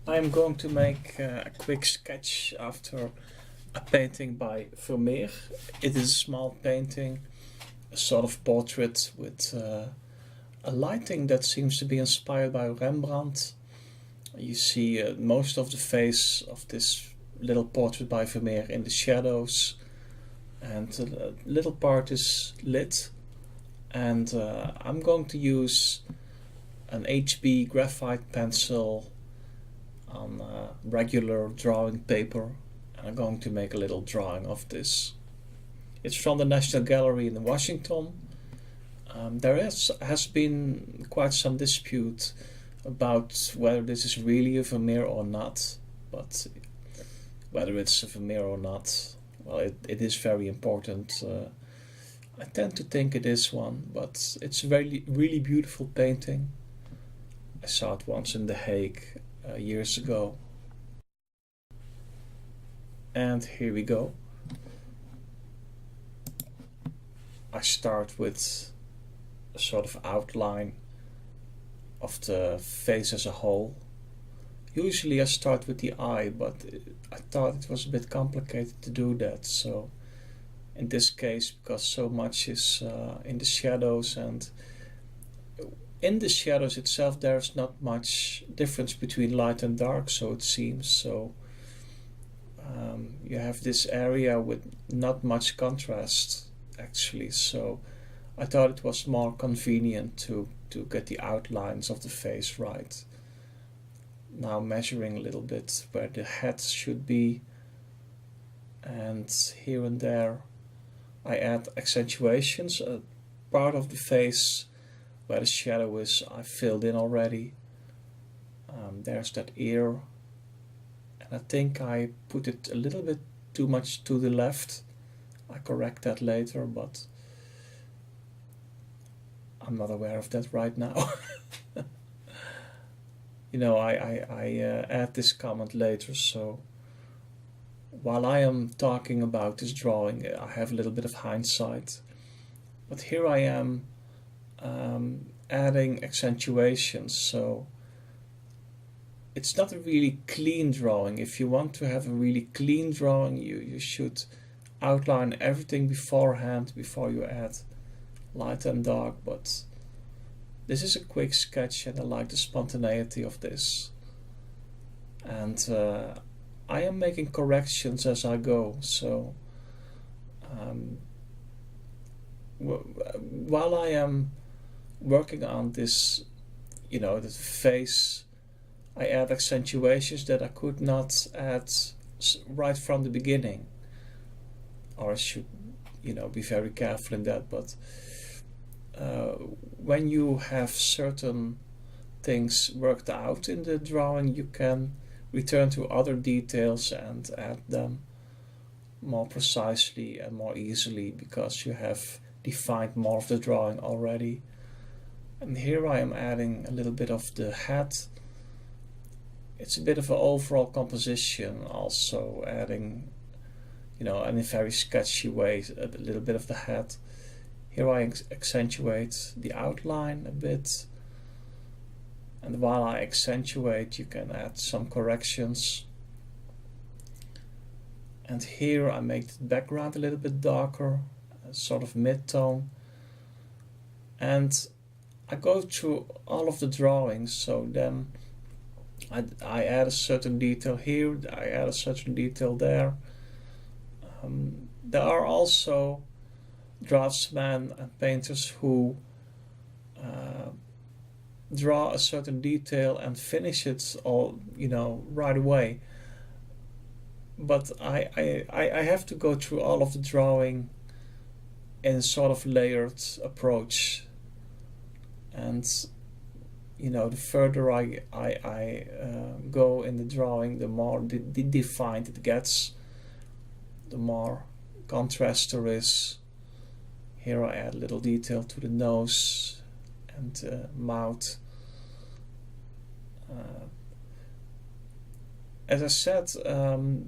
I'm going to make a quick sketch after a painting by Vermeer. It is a small painting, a sort of portrait with a lighting that seems to be inspired by Rembrandt. You see most of the face of this little portrait by Vermeer in the shadows, and a little part is lit. And I'm going to use an HB Graphite pencil on regular drawing paper, and I'm going to make a little drawing of this. It's from the National Gallery in Washington. There has been quite some dispute about whether this is really a Vermeer or not, but whether it's a Vermeer or not, well, it is very important. I tend to think it is one, but it's a really beautiful painting. I saw it once in The Hague years ago. And here we go. I start with a sort of outline of the face as a whole. Usually I start with the eye, but I thought it was a bit complicated to do that, so in this case, because so much is in the shadows, and in the shadows itself there's not much difference between light and dark, so it seems. So you have this area with not much contrast actually, so I thought it was more convenient to get the outlines of the face right. Now measuring a little bit where the head should be, and here and there I add accentuations. A part of the face where the shadow is I filled in already. There's that ear, and I think I put it a little bit too much to the left. I correct that later, but I'm not aware of that right now. You know, I add this comment later, so while I am talking about this drawing, I have a little bit of hindsight. But here I am adding accentuations, so it's not a really clean drawing. If you want to have a really clean drawing, you should outline everything beforehand before you add light and dark, but this is a quick sketch and I like the spontaneity of this. And I am making corrections as I go, so while I am working on this, you know, the face, I add accentuations that I could not add right from the beginning, or I should, you know, be very careful in that. But when you have certain things worked out in the drawing, you can return to other details and add them more precisely and more easily because you have defined more of the drawing already. And here I am adding a little bit of the head. It's a bit of an overall composition, also adding, you know, in a very sketchy way, a little bit of the head. Here I accentuate the outline a bit, and while I accentuate you can add some corrections. And here I make the background a little bit darker, a sort of mid-tone, and I go through all of the drawings, so then I add a certain detail here, I add a certain detail there. There are also draftsmen and painters who draw a certain detail and finish it all, you know, right away. But I have to go through all of the drawing in a sort of layered approach, and you know, the further I go in the drawing, the more defined it gets, the more contrast there is. Here I add a little detail to the nose and mouth. As I said,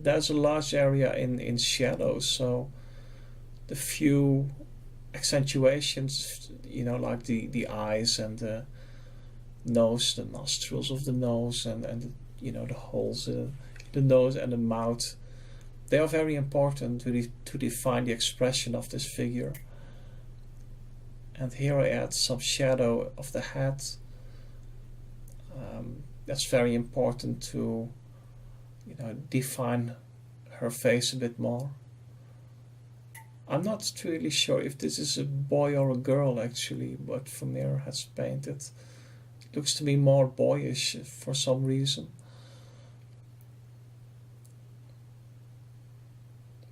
there's a large area in shadows, so the few accentuations, you know, like the eyes and the nose, the nostrils of the nose, and the holes in the nose and the mouth. They are very important to define the expression of this figure. And here I add some shadow of the head. That's very important to define her face a bit more. I'm not really sure if this is a boy or a girl actually, but Vermeer has painted. It looks to me more boyish for some reason.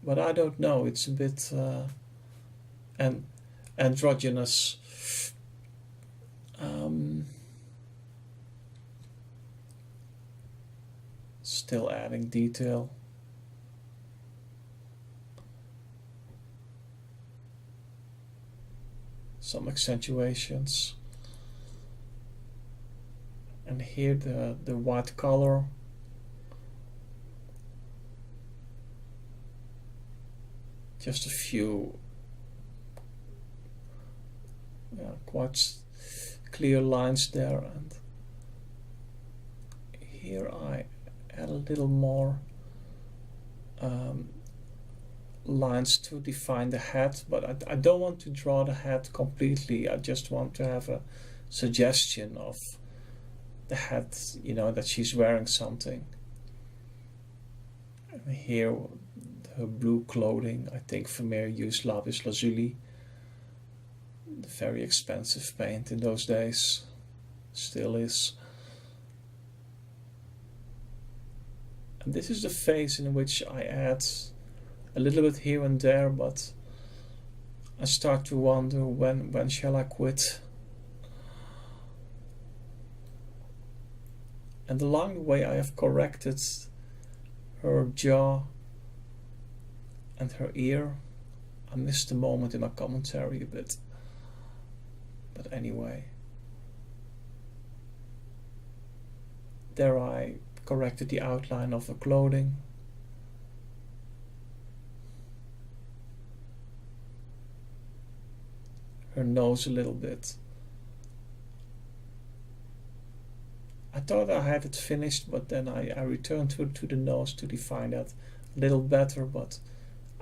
But I don't know, it's a bit androgynous. Still adding detail. Some accentuations. And here the white color. Just a few quite clear lines there, and here I add a little more lines to define the head, but I don't want to draw the head completely. I just want to have a suggestion of the head, that she's wearing something. And here her blue clothing, I think Vermeer used lapis lazuli, the very expensive paint in those days, still is. And this is the phase in which I add a little bit here and there, but I start to wonder when shall I quit. And along the way I have corrected her jaw and her ear. I missed the moment in my commentary a bit. But anyway, there I corrected the outline of her clothing. Her nose a little bit. I thought I had it finished, but then I returned to the nose to define that a little better, but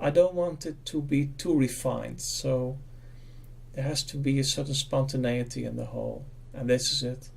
I don't want it to be too refined, so there has to be a certain spontaneity in the whole, and this is it.